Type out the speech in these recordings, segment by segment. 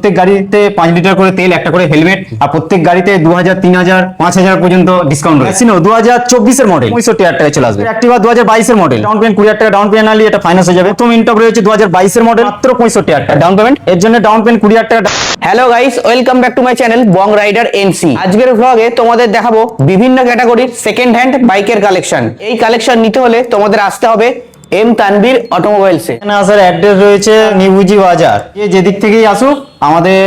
প্রত্যেক গাড়িতে 5 লিটার করে তেল, একটা করে হেলমেট, আর প্রত্যেক গাড়িতে 2000, 3000, 5000 পর্যন্ত ডিসকাউন্ট রয়েছে। সিনো 2024 এর মডেল 65,000 টাকায় চলে আসবে। অ্যাক্টিভা 2022 এর মডেল, ডাউন পেমেন্ট 20,000 টাকা ডাউন পেমেন্ট আনলে এটা ফাইন্যান্স হয়ে যাবে। প্রথম ইনটক রয়েছে 2022 এর মডেল, মাত্র 65,000 টাকা ডাউন পেমেন্ট। এর জন্য ডাউন পেমেন্ট 20,000 টাকা। Hello guys, welcome back to my channel Bong rider NC. আজকের ভ্লগে তোমাদের দেখাবো বিভিন্ন ক্যাটাগরির সেকেন্ড হ্যান্ড বাইকের কালেকশন। এই কালেকশন নিতে হলে তোমাদের আসতে হবে এম তানভীর অটোমোবাইলসে। এখানে আসার অ্যাড্রেস রয়েছে নিউজি বাজার। যেদিক থেকেই আসুক, আমাদের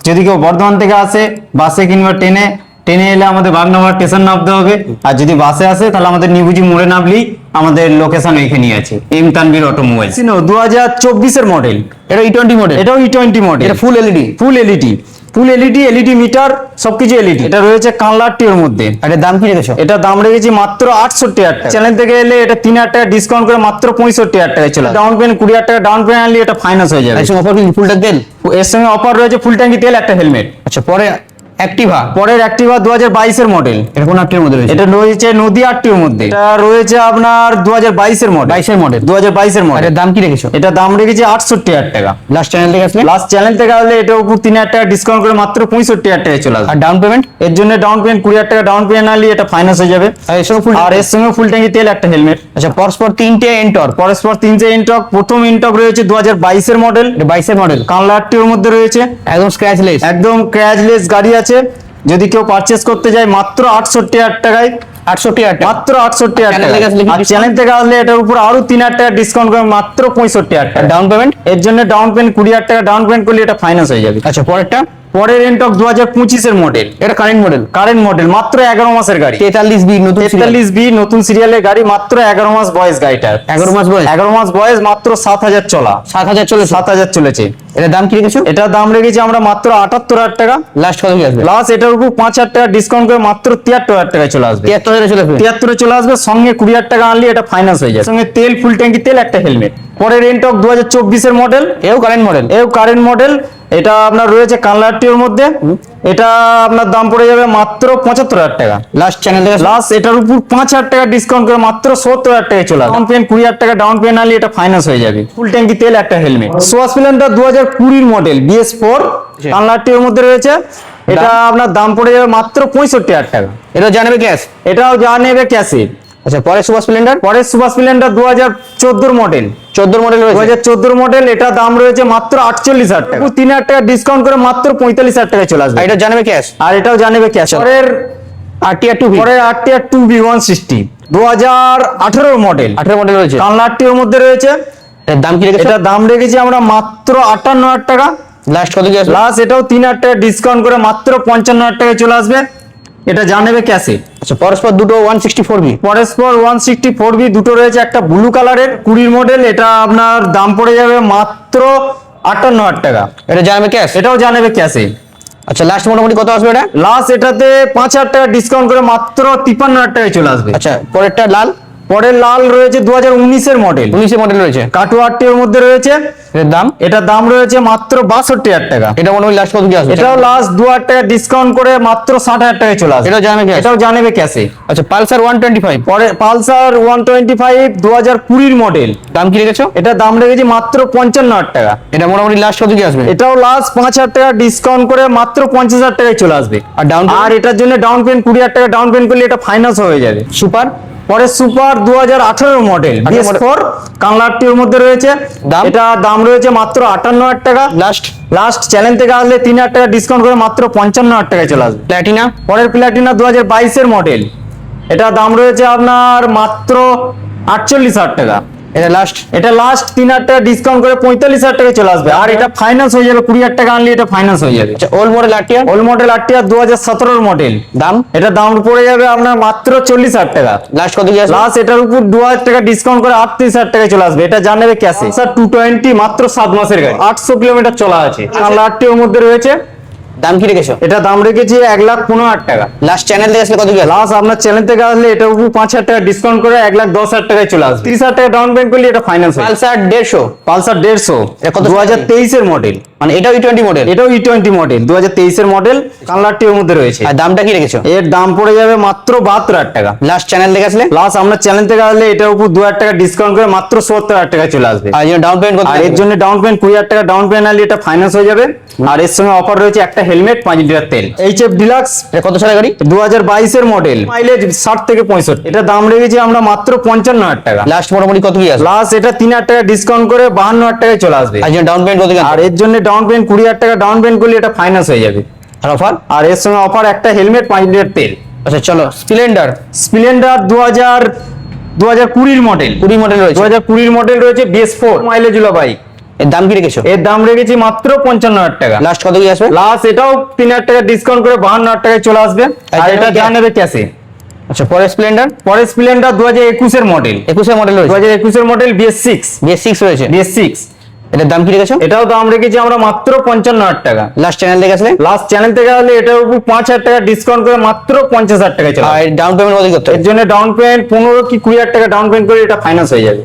যদি কেউ বর্ধমান থেকে আসে বাসে কিংবা ট্রেনে এলে আমাদের বাগনাঘাট স্টেশন নামতে হবে, আর যদি বাসে আসে তাহলে আমাদের নিউজি মোড়ে নামলেই আমাদের লোকেশন এখানেই আছে, এম তানভীর অটোমোবাইল। 2024 এর মডেল, এটা E20 মডেল, এটাও E20 মডেল। এটা ফুল এলইডি, এলইডি মিটার, সবকিছু এলইডি। এটা রয়েছে কানলারটির মধ্যে। এটার দাম কি রেখেছো? এটা দাম রেখেছি মাত্র 68,000 টাকা। চ্যানেল থেকে এলে এটা 3,000 টাকা ডিসকাউন্ট করে মাত্র 65,000 টাকায় চলে। ডাউন পেমেন্ট 20,000 টাকা ডাউন পেমেন্ট আনলে এটা ফাইন্যান্স হয়ে যাবে। এর সঙ্গে অফার কি ফুল ট্যাঙ্ক তেল? এর সঙ্গে অফার রয়েছে ফুল ট্যাঙ্কি তেল, একটা হেলমেট। আচ্ছা, পরে অ্যাক্টিভা, পরের অ্যাক্টিভা 2022 এর মডেল। এটা কোন অ্যাক্টিভের মধ্যে রয়েছে? এটা রয়েছে নদী আটটির মধ্যে। এটা রয়েছে আপনার 2022 এর মডেল। 22 এর মডেল, 2022 এর মডেল। এটার দাম কি রেখেছো? এটা দাম রেখেছি 68,000 টাকা। লাস্ট চ্যানেল থেকে আসলে, লাস্ট চ্যানেল থেকে আসলে এটা উপর 3,000 টাকা ডিসকাউন্ট করে মাত্র 65,000 টাকায় চলে আসবে। আর ডাউন পেমেন্ট? এর জন্য ডাউন পেমেন্ট 20,000 টাকা ডাউন পেমেন্ট আনলে এটা ফাইন্যান্স হয়ে যাবে। আর এর সঙ্গে ফুল, আর এর সঙ্গে ফুল ট্যাঙ্কি তেল, একটা হেলমেট। আচ্ছা, পরস্পর তিনটে এন্টর, পরস্পর 3টে ইনটক। প্রথম ইনটক রয়েছে 2022 এর মডেল, এটা 22 এর মডেল, কানলারটির মধ্যে রয়েছে। একদম স্ক্র্যাচলেস, একদম ক্র্যাশলেস গাড়ি আছে। যদি কেউ পারচেস করতে যায় মাত্র 68,000 টাকায়, 68,000 টাকা। মাত্র 68,000 চ্যানেল টাকা। থেকে আসলে কি আর চ্যানেল থেকে আসলে এটার উপর আরো 3,000 টাকা ডিসকাউন্ট করে মাত্র 65,000 টাকা ডাউন পেমেন্ট? এর জন্য ডাউন পেমেন্ট 20,000 টাকা ডাউন পেমেন্ট করলে এটা ফাইন্যান্স হয়ে যাবে। আচ্ছা, পরেরটা পরের ইনটক 2025 এর মডেল, এটা কারেন্ট মডেল, মাত্র 11 মাসের গাড়ি। 43B নতুন সিরিয়াল। 43B নতুন সিরিয়ালের গাড়ি, মাত্র 11 মাস বয়স গাড়িটার। 11 মাস বয়স, 11 মাস বয়স, মাত্র 7,000 চলা। 7,000 চলে। 7,000 চলেছে। এটার দাম কি রেখেছো? এটার দাম রেখেছি আমরা মাত্র 78,000 টাকা। লাস্ট কত কি আসবে? প্লাস এটার উপর 5,000 টাকা ডিসকাউন্ট করে মাত্র 73,000 টাকায় চলে আসবে। 73,000 চলে আসবে। 73 চলে আসবে। সঙ্গে 20,000 টাকা আনলে এটা ফাইন্যান্স হয়ে যাবে। সঙ্গে তেল, ফুল ট্যাঙ্কি তেল, একটা হেলমেট। পরের রেন্টক 2024 এর মডেল, এও কারেন্ট মডেল, এটা আপনার রয়েছে কানলারটির মধ্যে। এটা আপনার দাম পড়ে যাবে মাত্র 75,000 টাকা। লাস্ট চ্যানেল থেকে লাস্ট এটার উপর 5,000 টাকা ডিসকাউন্ট করে মাত্র 70,000 টাকায় চলে আসবে। ডাউন পেমেন্ট 20,000 টাকা ডাউন পেমেন্ট আনলে এটা ফাইন্যান্স হয়ে যাবে। ফুল ট্যাঙ্কি তেল, একটা হেলমেট। সোয়া স্প্লেন্ডার 2020 মডেল BS4 কানলারটির মধ্যে রয়েছে। এটা আপনার দাম পড়ে যাবে মাত্র 65,000 টাকা। এটা জানাবে ক্যাশ, এটাও যা নেবে ক্যাশে। আচ্ছা, পরে সুপার স্প্লেন্ডার, পরের সুপার স্প্লেন্ডার 2014 মডেল, 14 মডেল রয়েছে। 2014 মডেল। এটা দাম রয়েছে মাত্র 48,000 টাকা। 3,000 টাকা ডিসকাউন্ট করে মাত্র 45,000 টাকায় চলে আসবে। এটা জানাবে ক্যাশ, আর এটাও জানাবে ক্যাশ। পরের RTR 2V, পরের RTR 2V 160 2018 মডেল, 18 মডেল রয়েছে। কানলারটির মধ্যে রয়েছে। এর দাম কি রেখেছো? এটা দাম রেখেছি আমরা মাত্র 58,000 টাকা। লাস্ট কত কি আসবে? প্লাস এটাও 3,000 টাকা ডিসকাউন্ট করে মাত্র 55,000 টাকায় চলে আসবে। এটা জানাবে ক্যাশে। আচ্ছা, পরস্পর দুটো 164B, পরস্পর 164B দুটো রয়েছে। একটা ব্লু কালারের 20 মডেল, এটা আপনার দাম পড়ে যাবে মাত্র 58,000 টাকা। এটা জানাবে ক্যাশ। এটাও জানাবে ক্যাশে। আচ্ছা, লাস্ট মোটামুটি কত আসবে এটা? লাস্ট এটাতে 5,000 টাকা ডিসকাউন্ট করে মাত্র 53,000 টাকায় চলে আসবে। আচ্ছা, পরেরটা লাল, পরের লাল রয়েছে 2019 এর মডেল, 19 মডেল রয়েছে। কাটুয়ারটির মধ্যে রয়েছে। এর দাম? এটার দাম রয়েছে মাত্র 62,000 টাকা। এটা মোটামুটি লাস্ট কত কি আসবে? এটাও লাস্ট 2,000 টাকা ডিসকাউন্ট করে মাত্র 60,000 টাকায় চলে আসবে। এটাও জানাবে ক্যাশ। এটাও জানাবে ক্যাশে। আচ্ছা, পালসার 125, পরে পালসার 125 2020 মডেল, দাম কি রেখেছো? এটা দাম রেখেছি মাত্র 55,000 টাকা। এটা মোটামুটি লাস্ট কত কি আসবে? এটাও লাস্ট 5,000 টাকা ডিসকাউন্ট করে মাত্র 50,000 টাকায় চলে আসবে। আর ডাউন? আর এটার জন্য ডাউন পেমেন্ট 20,000 টাকা ডাউন পেমেন্ট করলে এটা ফাইন্যান্স হয়ে যাবে। সুপার, পরে সুপার 2018 মডেল BS4 কানলারটির মধ্যে রয়েছে। দাম? এটা দাম রয়েছে মাত্র 58,000 টাকা। লাস্ট চ্যানেল থেকে আসলে 3,000 টাকা ডিসকাউন্ট করে মাত্র 55,000 টাকায় চলে আসবে। প্ল্যাটিনা, পরের প্ল্যাটিনা 2022 এর মডেল, এটা দাম রয়েছে আপনার মাত্র 48,000 টাকা। এটা লাস্ট 3,000 টাকা ডিসকাউন্ট করে 45,000 টাকায় চলে আসবে। আর এটা ফাইন্যান্স হয়ে যাবে। 20,000 টাকা আনলে এটা ফাইন্যান্স হয়ে যাবে। আচ্ছা, old model RTR, old model RTR 2017 model, দাম? এটা দাম পড়ে যাবে আপনার মাত্র 40,000 টাকা। লাস্ট কত কি আসবে? লাস্ট এটার উপর 2,000 টাকা ডিসকাউন্ট করে 38,000 টাকায় চলে আসবে। এটা জানাবে ক্যাশে। স্যার 220 মাত্র 7 মাসের গাড়ি, 800 কিলোমিটার চলা আছে। কানলারটির মধ্যে রয়েছে। দাম কি রেখেছো? এটা দাম রেখেছি 1,15,000 টাকা। লাস্ট চ্যানেল থেকে আসলে কত কি আসবে? লাস্ট আপনার চ্যানেল থেকে আসলে এটা উপর 5,000 টাকা ডিসকাউন্ট করে 1,10,000 টাকায় চলে আসবে। 30,000 টাকা ডাউন পেমেন্ট করলে এটা ফাইন্যান্স হয়। পালসার 150, পালসার 150 এটা কত 2023 এর মডেল। মানে এটাও E20 মডেল, এটাও E20 মডেল 2023 এর মডেল, কালারটি এর মধ্যে রয়েছে। আর দামটা কি রেখেছো? এর দাম পড়ে যাবে মাত্র 72,000 টাকা। লাস্ট চ্যানেল থেকে আসলে লাস্ট আপনার চ্যানেল থেকে আসলে এটার উপর 2,000 টাকা ডিসকাউন্ট করে মাত্র 70,000 টাকায় চলে আসবে। আর যেন ডাউন পেমেন্ট আর করতে এর জন্য ডাউন পেমেন্ট 20,000 টাকা ডাউন পেমেন্ট আনলে এটা ফাইন্যান্স হয়ে যাবে। আর এর সঙ্গে অফার রয়েছে একটা হেলমেট, 5 লিটার তেল। HF ডিলাক্স এটা কত সালের গাড়ি? 2022 এর মডেল, মাইলেজ 60 থেকে 65। এটা দাম রেখেছি আমরা মাত্র 55,000 টাকা। লাস্ট মোটামুটি কত কি আসবে? লাস্ট এটা 3,000 টাকা ডিসকাউন্ট করে 52,000 টাকায় চলে আসবে। আর যেন ডাউন পেমেন্ট করতে আর এর জন্য ডাউন পেমেন্ট 20,000 টাকা ডাউন পেমেন্ট করলে এটা ফাইন্যান্স হয়ে যাবে। আর অফার? আর এর সঙ্গে অফার একটা হেলমেট, 5 লিটার তেল। আচ্ছা চলো, স্প্লেন্ডার স্প্লেন্ডার 2020 মডেল, 20 মডেল রয়েছে, 2020 মডেল রয়েছে, BS4 মাইলেজ হলো বাইক। এর দাম কি রেখেছো? এর দাম রেখেছি মাত্র 55,000 টাকা। লাস্ট কত কি আসবে? লাস্ট এটাও 3,000 টাকা ডিসকাউন্ট করে 52,000 টাকায় চলে আসবে। আর এটা যা নেবে ক্যাশে। আচ্ছা পরে স্প্লেন্ডার, পরে স্প্লেন্ডার 2021 এর মডেল, 21 এর মডেল রয়েছে, 2021 এর মডেল BS6, BS6 রয়েছে, BS6 এটার দাম কি রেখেছো? এটাও দাম রেখেছি আমরা মাত্র 55,000 টাকা। লাস্ট চ্যানেল থেকে আসলে লাস্ট চ্যানেল থেকে আসলে এটার উপর 5,000 টাকা ডিসকাউন্ট করে মাত্র 50,000 টাকায় চলে আসবে। আর ডাউন পেমেন্ট কত করতে হবে? এর জন্য ডাউন পেমেন্ট 15 কি 20,000 টাকা ডাউন পেমেন্ট করে এটা ফাইন্যান্স হয়ে যাবে।